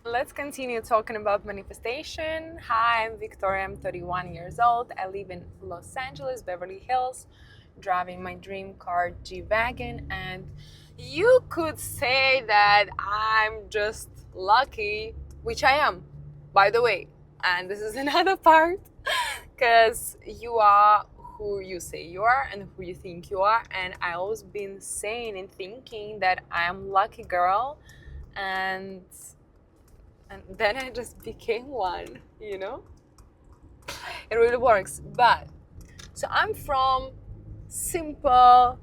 Let's continue talking about manifestation. Hi, I'm Victoria. I'm 31 years old. I live in Los Angeles, Beverly Hills, driving my dream car G-Wagon. And you could say that I'm just lucky, which I am, by the way. And this is another part because you are who you say you are and who you think you are. And I always been saying and thinking that I am lucky girl, and then I just became one, It really works. But so I'm from simple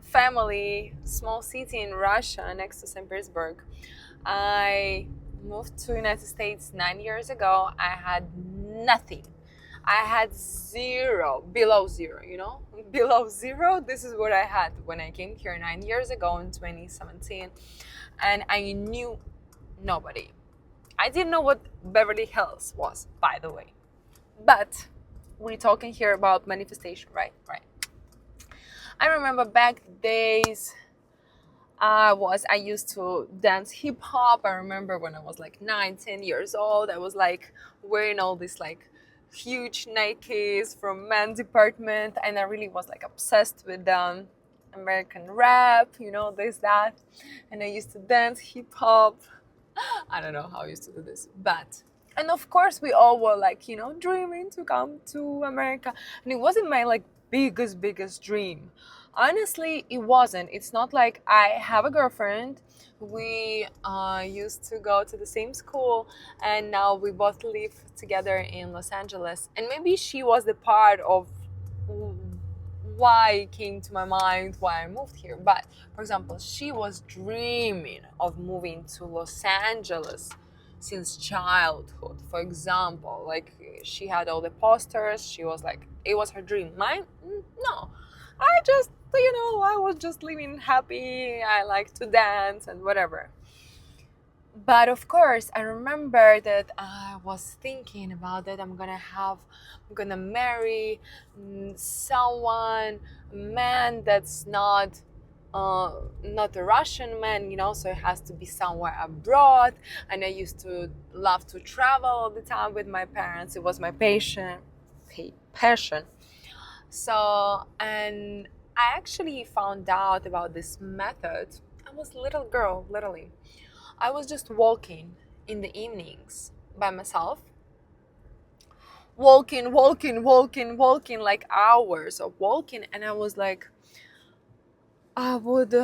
family, small city in Russia next to St. Petersburg. I moved to United States 9 years ago. I had nothing. I had zero, below zero, below zero. This is what I had when I came here 9 years ago in 2017. And I knew nobody. I didn't know what Beverly Hills was, by the way. But we're talking here about manifestation, right? Right. I remember back days I used to dance hip hop. I remember when I was like 9, 10 years old, I was like wearing all these like huge Nikes from men's department, and I really was like obsessed with American rap, this, that. And I used to dance hip hop. I don't know how I used to do this, but and of course we all were like, dreaming to come to America, and it wasn't my like biggest dream. Honestly, it wasn't. It's not like I have a girlfriend. We used to go to the same school, and now we both live together in Los Angeles. And maybe she was the part of why it came to my mind why I moved here. But for example, she was dreaming of moving to Los Angeles since childhood. For example, like she had all the posters. She was like, it was her dream. Mine, no. I just, I was just living happy. I like to dance and whatever. But of course, I remember that I was thinking about that I'm gonna marry someone, a man that's not a Russian man, so it has to be somewhere abroad. And I used to love to travel all the time with my parents. It was my passion. So, and I actually found out about this method. I was a little girl, literally. I was just walking in the evenings by myself. Walking, like hours of walking. And I was like, I would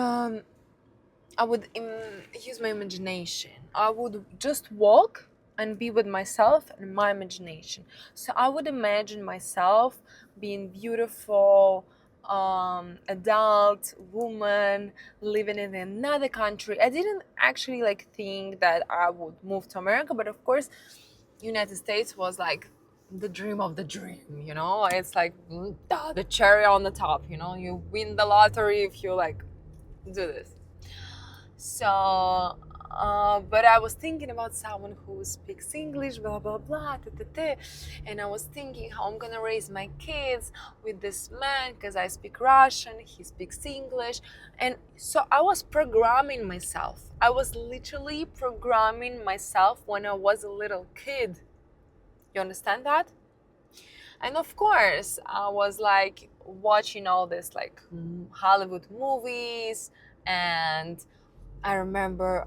use my imagination. I would just walk and be with myself and my imagination. So I would imagine myself being beautiful, adult woman living in another country. I didn't actually like think that I would move to America, but of course, United States was like the dream of the dream. It's like the cherry on the top. You win the lottery if you like do this. So, but I was thinking about someone who speaks English, blah, blah, blah, and I was thinking how I'm gonna raise my kids with this man because I speak Russian, he speaks English. And so I was programming myself. I was literally programming myself when I was a little kid. You understand that? And of course, I was like watching all this like Hollywood movies, and I remember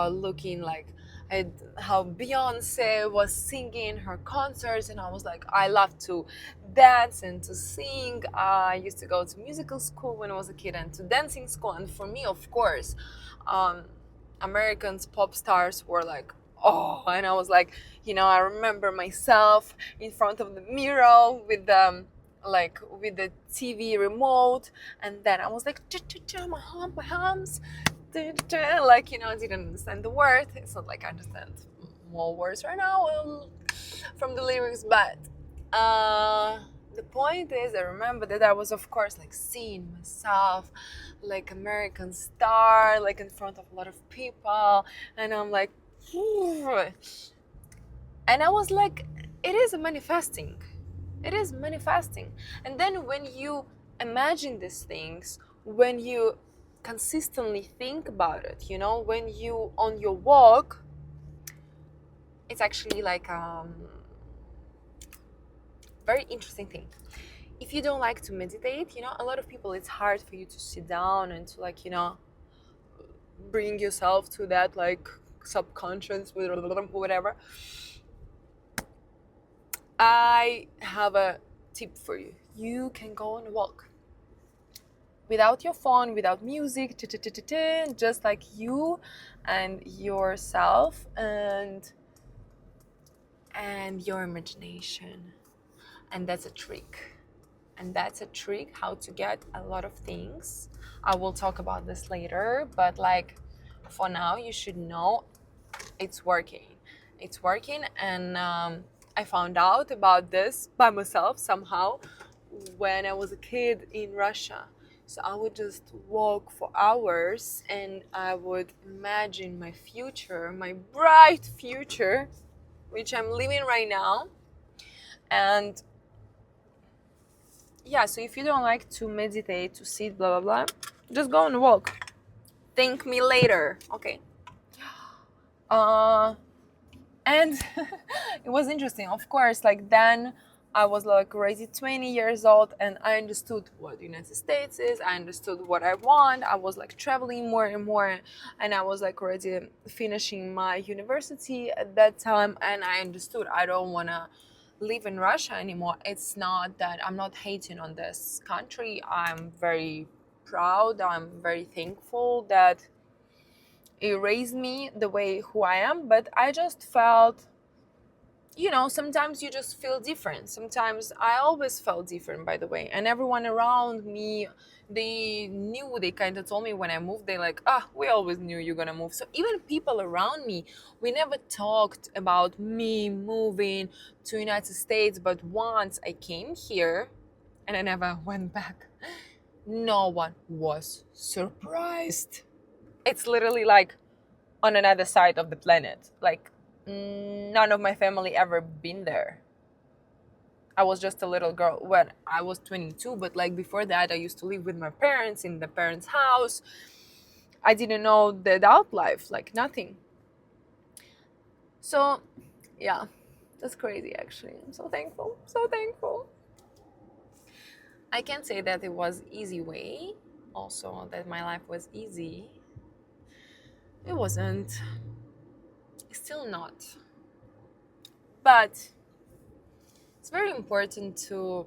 looking like at how Beyonce was singing her concerts, and I was like, I love to dance and to sing. I used to go to musical school when I was a kid and to dancing school. And for me, of course, Americans pop stars were like, oh, and I was like, I remember myself in front of the mirror with with the TV remote, and then I was like, my arms, like, I didn't understand the word. It's not like I understand more words right now from the lyrics, but the point is, I remember that I was, of course, like seeing myself like American star, like in front of a lot of people, and I'm like, and I was like, it is manifesting. It is manifesting. And then when you imagine these things, when you consistently think about it. You know, when you on your walk, it's actually like very interesting thing. If you don't like to meditate, you know, a lot of people, it's hard for you to sit down and to, like, you know, bring yourself to that, like, subconscious, whatever. I have a tip for you. You can go on a walk without your phone, without music, just like you and yourself and your imagination. And that's a trick. And that's a trick how to get a lot of things. I will talk about this later, but like for now, you should know it's working. It's working, and I found out about this by myself somehow when I was a kid in Russia. So I would just walk for hours and I would imagine my future, my bright future, which I'm living right now. And yeah, so if you don't like to meditate, to sit, blah, blah, blah, just go and walk. Thank me later. Okay. And it was interesting. Of course, like then I was like already 20 years old and I understood what the United States is. I understood what I want. I was like traveling more and more, and I was like already finishing my university at that time, and I understood I don't want to live in Russia anymore. It's not that I'm not hating on this country. I'm very proud. I'm very thankful that it raised me the way who I am, but I just felt, you know, sometimes you just feel different. Sometimes I always felt different, by the way, and everyone around me, they kind of told me when I moved, they like, we always knew you're gonna move. So even people around me, we never talked about me moving to United States, but once I came here and I never went back, no one was surprised. It's literally like on another side of the planet. Like none of my family ever been there. I was just a little girl when I was 22, but like before that I used to live with my parents in the parents' house. I didn't know the adult life, like nothing. So yeah, that's crazy actually. I'm so thankful, so thankful. I can't say that it was easy way, also that my life was easy. It wasn't. It's still not. But it's very important to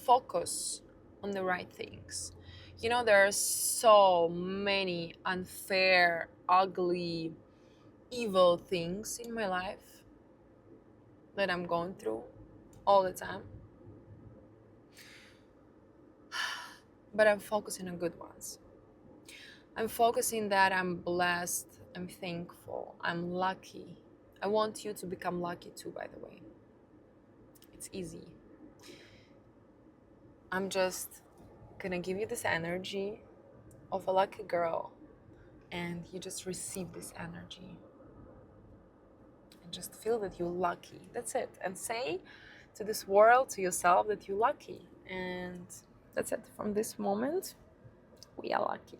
focus on the right things. You know, there are so many unfair, ugly, evil things in my life that I'm going through all the time. But I'm focusing on good ones. I'm focusing that I'm blessed, I'm thankful, I'm lucky. I want you to become lucky too, by the way. It's easy. I'm just gonna give you this energy of a lucky girl, and you just receive this energy and just feel that you're lucky. That's it. And say to this world, to yourself, that you're lucky. And that's it. From this moment, we are lucky.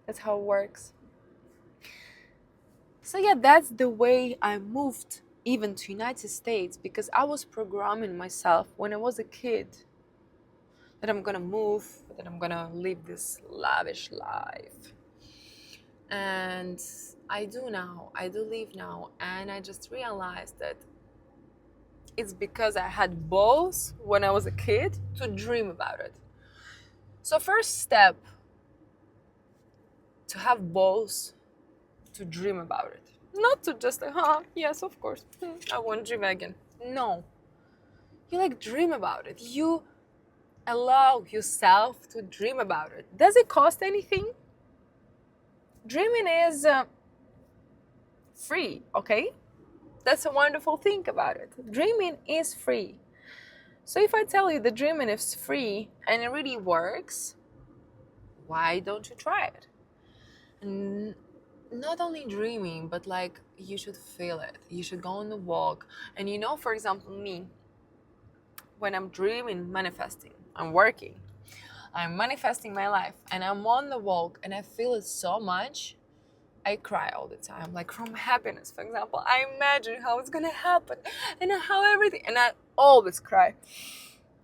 That's how it works. So yeah, that's the way I moved even to United States, because I was programming myself when I was a kid that I'm gonna move, that I'm gonna live this lavish life. And I do now, I do live now, and I just realized that it's because I had balls when I was a kid to dream about it. So first step, to have balls to dream about it. Not to just like, yes, of course, I won't dream again. No. You like dream about it. You allow yourself to dream about it. Does it cost anything? Dreaming is free, okay? That's a wonderful thing about it. Dreaming is free. So if I tell you that dreaming is free and it really works, why don't you try it? And not only dreaming, but like you should feel it. You should go on the walk. And you know, for example, me, when I'm dreaming, manifesting, I'm working, I'm manifesting my life, and I'm on the walk, and I feel it so much. I cry all the time, like from happiness, for example. I imagine how it's gonna happen and how everything, and I always cry.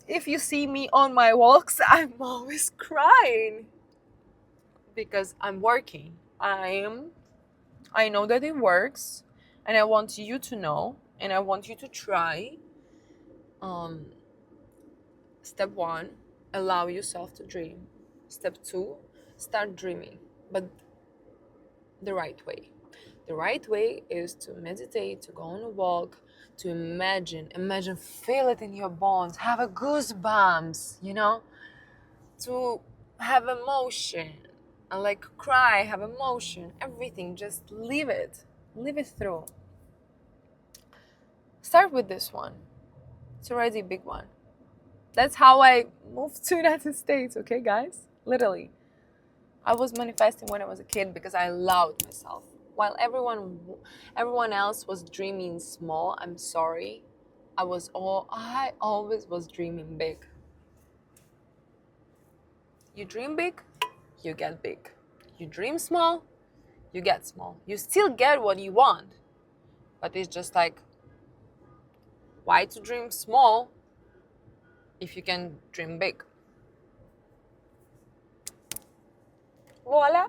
If you see me on my walks, I'm always crying because I'm working. I know that it works, and I want you to know, and I want you to try. Step 1, allow yourself to dream. Step 2, start dreaming, but the right way. The right way is to meditate, to go on a walk, to imagine, feel it in your bones, have a goosebumps, to have emotion, and like cry, have emotion, everything, just live it through. Start with this one. It's already a big one. That's how I moved to United States, okay, guys? Literally. I was manifesting when I was a kid because I loved myself. While everyone else was dreaming small, I'm sorry. I always was dreaming big. You dream big, you get big. You dream small, you get small. You still get what you want. But it's just like, why to dream small if you can dream big? Voila!